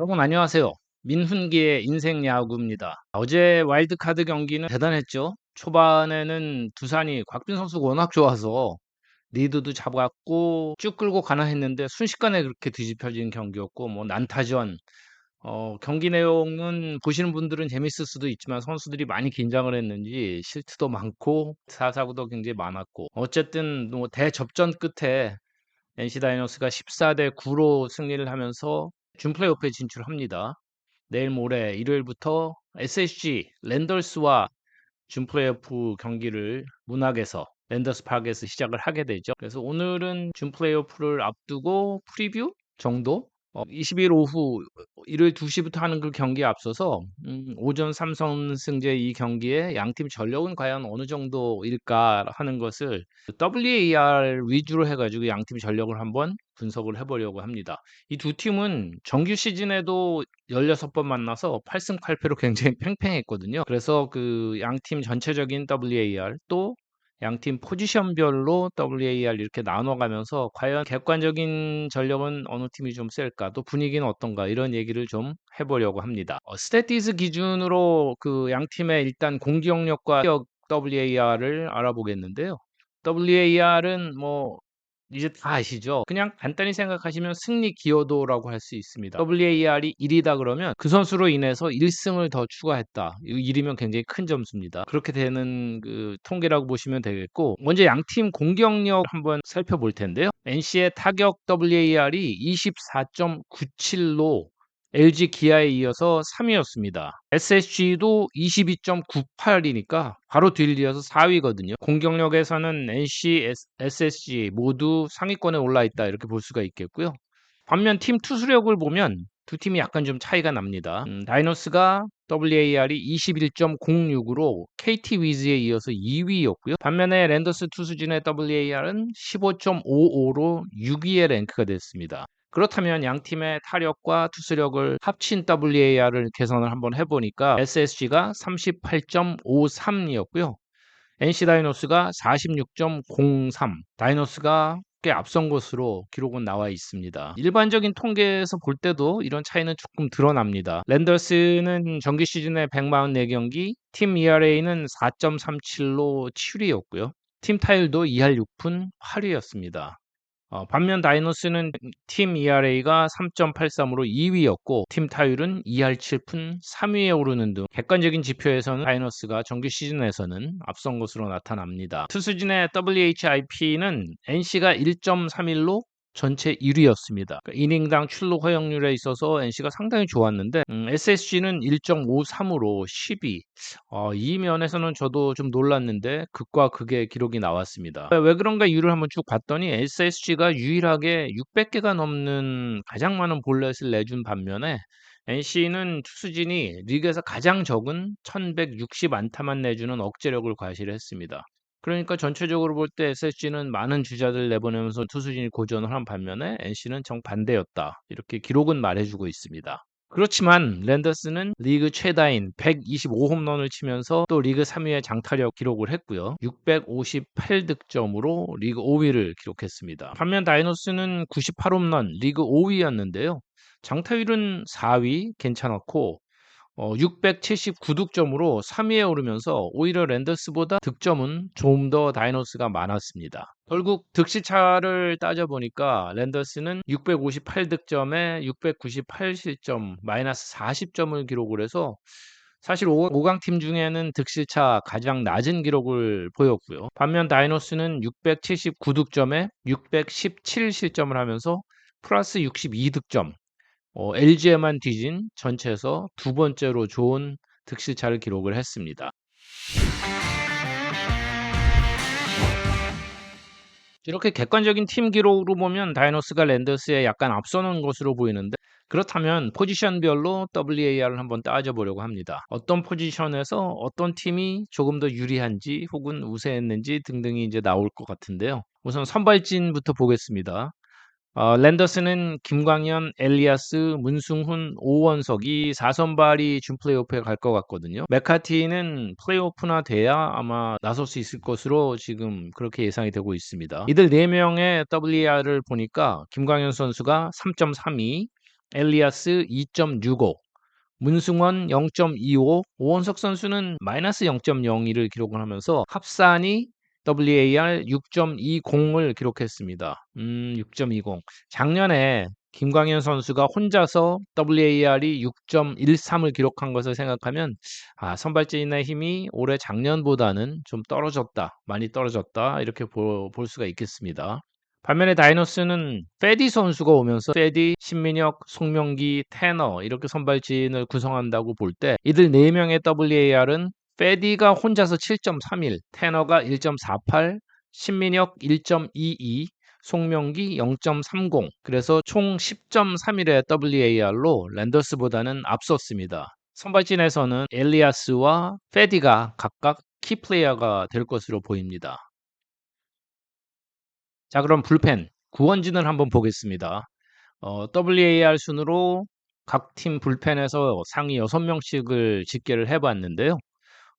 여러분 안녕하세요. 민훈기의 인생 야구입니다. 어제 와일드카드 경기는 대단했죠. 초반에는 두산이 곽빈 선수가 워낙 좋아서 리드도 잡았고 쭉 끌고 가나 했는데 순식간에 그렇게 뒤집혀진 경기였고 뭐 난타전. 경기 내용은 보시는 분들은 재밌을 수도 있지만 선수들이 많이 긴장을 했는지 실투도 많고 사사구도 굉장히 많았고 어쨌든 뭐 대접전 끝에 NC 다이노스가 14대 9로 승리를 하면서 준 플레이오프에 진출합니다. 내일 모레 일요일부터 SSG 랜더스와 준 플레이오프 경기를 문학에서 랜더스 파크에서 시작을 하게 되죠. 그래서 오늘은 준 플레이오프를 앞두고 프리뷰 정도 20일 오후 일요일 2시부터 하는 그 경기에 앞서서 오전 삼성승제 이 경기에 양팀 전력은 과연 어느 정도일까 하는 것을 WAR 위주로 해가지고 양팀 전력을 한번 분석을 해보려고 합니다. 이 두 팀은 정규 시즌에도 16번 만나서 8승 8패로 굉장히 팽팽했거든요. 그래서 그 양팀 전체적인 WAR 또 양팀 포지션별로 WAR 이렇게 나눠가면서 과연 객관적인 전력은 어느 팀이 좀 셀까, 또 분위기는 어떤가 이런 얘기를 좀 해보려고 합니다. 스태티스 기준으로 그 양팀의 일단 공격력과 WAR을 알아보겠는데요. WAR은 뭐 이제 다 아시죠? 그냥 간단히 생각하시면 승리 기여도라고 할 수 있습니다. WAR이 1이다 그러면 그 선수로 인해서 1승을 더 추가했다. 1이면 굉장히 큰 점수입니다. 그렇게 되는 그 통계라고 보시면 되겠고, 먼저 양팀 공격력 한번 살펴볼 텐데요. NC의 타격 WAR이 24.97로 LG 기아에 이어서 3위였습니다. SSG도 22.98이니까 바로 뒤를 이어서 4위거든요. 공격력에서는 NC, SSG 모두 상위권에 올라 있다 이렇게 볼 수가 있겠고요. 반면 팀 투수력을 보면 두 팀이 약간 좀 차이가 납니다. 다이노스가 WAR이 21.06으로 KT 위즈에 이어서 2위였고요. 반면에 랜더스 투수진의 WAR은 15.55로 6위에 랭크가 됐습니다. 그렇다면 양 팀의 타력과 투수력을 합친 WAR을 계산을 한번 해보니까 SSG가 38.53이었고요. NC 다이노스가 46.03, 다이노스가 꽤 앞선 것으로 기록은 나와 있습니다. 일반적인 통계에서 볼 때도 이런 차이는 조금 드러납니다. 랜더스는 정규 시즌에 144경기, 팀 ERA는 4.37로 7위였고요. 팀 타율도 2할 6푼 8위였습니다. 반면 다이노스는 팀 ERA가 3.83으로 2위였고 팀 타율은 2할 7푼 3위에 오르는 등 객관적인 지표에서는 다이노스가 정규 시즌에서는 앞선 것으로 나타납니다. 투수진의 WHIP는 NC가 1.31로 전체 1위였습니다. 이닝당 출루 허용률에 있어서 NC가 상당히 좋았는데 SSG는 1.53으로 10위. 이 면에서는 저도 좀 놀랐는데 극과 극의 기록이 나왔습니다. 왜 그런가 이유를 한번 쭉 봤더니 SSG가 유일하게 600개가 넘는 가장 많은 볼넷을 내준 반면에 NC는 투수진이 리그에서 가장 적은 1160 안타만 내주는 억제력을 과시했습니다. 그러니까 전체적으로 볼 때 SSG는 많은 주자들 내보내면서 투수진이 고전을 한 반면에 NC는 정반대였다. 이렇게 기록은 말해주고 있습니다. 그렇지만 랜더스는 리그 최다인 125홈런을 치면서 또 리그 3위의 장타력 기록을 했고요. 658득점으로 리그 5위를 기록했습니다. 반면 다이노스는 98홈런 리그 5위였는데요. 장타율은 4위 괜찮았고 679득점으로 3위에 오르면서 오히려 랜더스보다 득점은 좀 더 다이노스가 많았습니다. 결국 득실차를 따져보니까 랜더스는 658득점에 698실점 마이너스 40점을 기록을 해서 사실 5강 팀 중에는 득실차 가장 낮은 기록을 보였고요. 반면 다이노스는 679득점에 617실점을 하면서 플러스 62득점, LG에만 뒤진 전체에서 두 번째로 좋은 득실차를 기록을 했습니다. 이렇게 객관적인 팀 기록으로 보면 다이노스가 랜더스에 약간 앞서는 것으로 보이는데, 그렇다면 포지션별로 WAR을 한번 따져보려고 합니다. 어떤 포지션에서 어떤 팀이 조금 더 유리한지 혹은 우세했는지 등등이 이제 나올 것 같은데요. 우선 선발진부터 보겠습니다. 랜더스는 김광현, 엘리아스, 문승훈, 오원석 이 4선발이 준 플레이오프에 갈 것 같거든요. 맥카티는 플레이오프나 돼야 아마 나설 수 있을 것으로 지금 그렇게 예상이 되고 있습니다. 이들 4명의 WAR을 보니까 김광현 선수가 3.32, 엘리아스 2.65, 문승원 0.25, 오원석 선수는 마이너스 0.02를 기록을 하면서 합산이 WAR 6.20을 기록했습니다. 6.20. 작년에 김광현 선수가 혼자서 WAR이 6.13을 기록한 것을 생각하면 선발진의 힘이 올해 작년보다는 좀 떨어졌다, 많이 떨어졌다 이렇게 볼 수가 있겠습니다. 반면에 다이노스는 페디 선수가 오면서 페디, 신민혁, 송명기, 테너 이렇게 선발진을 구성한다고 볼 때 이들 4명의 WAR은 페디가 혼자서 7.31, 테너가 1.48, 신민혁 1.22, 송명기 0.30, 그래서 총 10.31의 WAR로 랜더스보다는 앞섰습니다. 선발진에서는 엘리아스와 페디가 각각 키플레이어가 될 것으로 보입니다. 자, 그럼 불펜 구원진을 한번 보겠습니다. WAR 순으로 각 팀 불펜에서 상위 6명씩을 집계를 해봤는데요.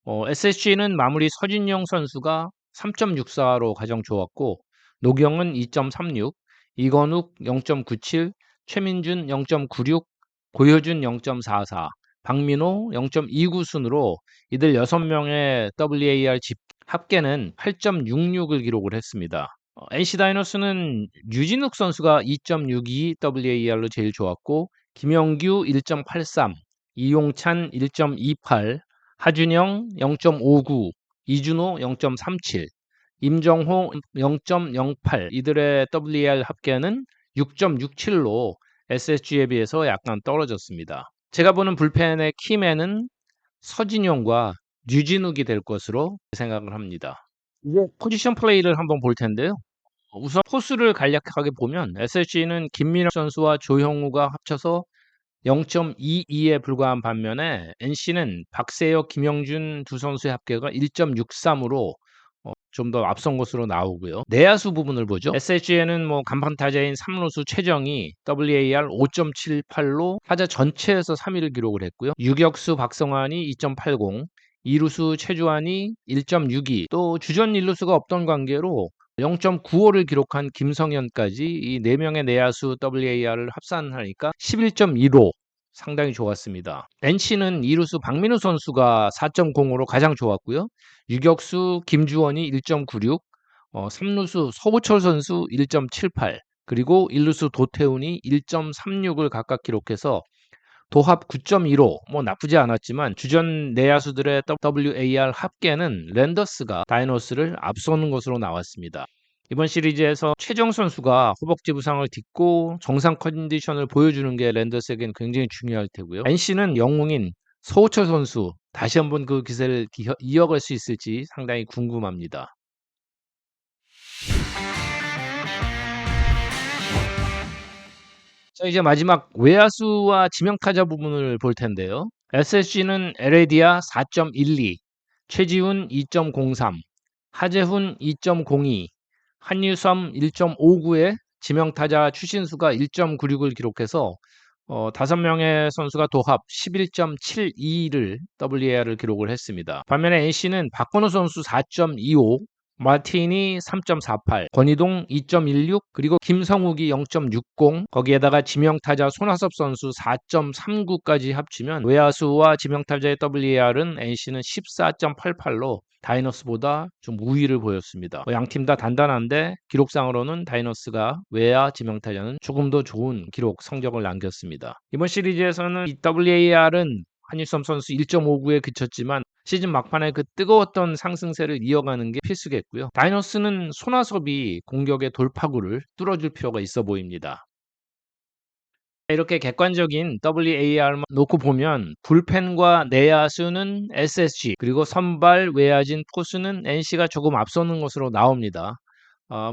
SSG는 마무리 서진영 선수가 3.64로 가장 좋았고, 노경은 2.36, 이건욱 0.97, 최민준 0.96, 고효준 0.44, 박민호 0.29 순으로 이들 6명의 WAR 합계는 8.66을 기록을 했습니다. NC 다이노스는 유진욱 선수가 2.62 WAR로 제일 좋았고, 김영규 1.83, 이용찬 1.28, 하준영 0.59, 이준호 0.37, 임정호 0.08, 이들의 WAR 합계는 6.67로 SSG에 비해서 약간 떨어졌습니다. 제가 보는 불펜의 키맨은 서진용과 유진욱이 될 것으로 생각을 합니다. 이제 포지션 플레이를 한번 볼 텐데요. 우선 포수를 간략하게 보면 SSG는 김민혁 선수와 조형우가 합쳐서 0.22에 불과한 반면에 NC는 박세혁, 김영준 두 선수의 합계가 1.63으로 좀 더 앞선 것으로 나오고요. 내야수 부분을 보죠. SSG에는 간판 타자인 3루수 최정이 WAR 5.78로 타자 전체에서 3위를 기록을 했고요. 유격수 박성환이 2.80, 2루수 최주환이 1.62, 또 주전 1루수가 없던 관계로 0.95를 기록한 김성현까지 이 4명의 내야수 WAR을 합산하니까 11.15, 상당히 좋았습니다. NC는 이루수 박민우 선수가 4.05로 가장 좋았고요. 유격수 김주원이 1.96, 3루수 서보철 선수 1.78, 그리고 1루수 도태훈이 1.36을 각각 기록해서 도합 9.15, 나쁘지 않았지만 주전 내야수들의 WAR 합계는 랜더스가 다이노스를 앞서는 것으로 나왔습니다. 이번 시리즈에서 최정 선수가 허벅지 부상을 딛고 정상 컨디션을 보여주는 게 랜더스에겐 굉장히 중요할 테고요. NC는 영웅인 서호철 선수 다시 한번 그 기세를 이어갈 수 있을지 상당히 궁금합니다. 자, 이제 마지막 외야수와 지명타자 부분을 볼 텐데요. SSG는 에레디아 4.12, 최지훈 2.03, 하재훈 2.02, 한유섬 1.59에 지명타자 추신수가 1.96을 기록해서 5명의 선수가 도합 11.72를 WAR을 기록을 했습니다. 반면에 NC는 박건우 선수 4.25, 마틴이 3.48, 권희동 2.16, 그리고 김성욱이 0.60, 거기에다가 지명타자 손아섭 선수 4.39까지 합치면 외야수와 지명타자의 WAR은 NC는 14.88로 다이너스보다 좀 우위를 보였습니다. 양팀 다 단단한데 기록상으로는 다이너스가 외야 지명타자는 조금 더 좋은 기록 성적을 남겼습니다. 이번 시리즈에서는 이 WAR은 한일섬 선수 1.59에 그쳤지만 시즌 막판에 그 뜨거웠던 상승세를 이어가는 게 필수겠고요. 다이너스는 손아섭이 공격의 돌파구를 뚫어줄 필요가 있어 보입니다. 이렇게 객관적인 WAR만 놓고 보면 불펜과 내야수는 SSG, 그리고 선발 외야진 포수는 NC가 조금 앞서는 것으로 나옵니다.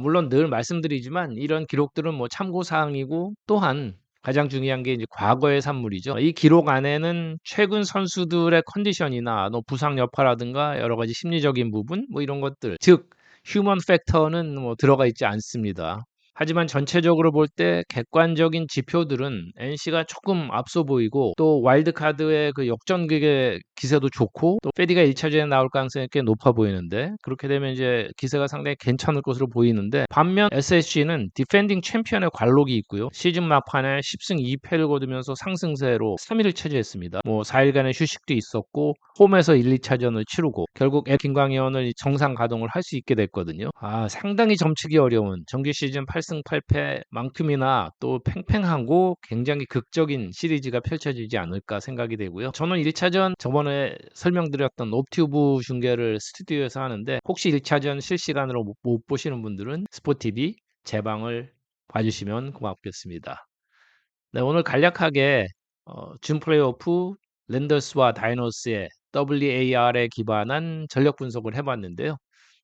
물론 늘 말씀드리지만 이런 기록들은 참고사항이고, 또한 가장 중요한 게 이제 과거의 산물이죠. 이 기록 안에는 최근 선수들의 컨디션이나 부상 여파라든가 여러 가지 심리적인 부분 이런 것들, 즉 휴먼 팩터는 들어가 있지 않습니다. 하지만 전체적으로 볼 때 객관적인 지표들은 NC가 조금 앞서 보이고 또 와일드카드의 그 역전극의 기세도 좋고 또 페디가 1차전에 나올 가능성이 꽤 높아 보이는데 그렇게 되면 이제 기세가 상당히 괜찮을 것으로 보이는데 반면 SSG는 디펜딩 챔피언의 관록이 있고요. 시즌 막판에 10승 2패를 거두면서 상승세로 3위를 차지했습니다. 뭐 4일간의 휴식도 있었고 홈에서 1, 2차전을 치르고 결국 김광현을 정상 가동을 할 수 있게 됐거든요. 상당히 점치기 어려운 정규 시즌 8승 8패만큼이나 또 팽팽하고 굉장히 극적인 시리즈가 펼쳐지지 않을까 생각이 되고요. 저는 1차전 저번에 설명드렸던 옵튜브 중계를 스튜디오에서 하는데 혹시 1차전 실시간으로 못 보시는 분들은 스포티비 제방을 봐주시면 고맙겠습니다. 네, 오늘 간략하게 준 플레이오프 랜더스와 다이노스의 WAR에 기반한 전력 분석을 해봤는데요.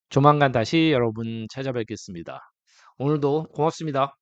조만간 다시 여러분 찾아뵙겠습니다. 오늘도 고맙습니다.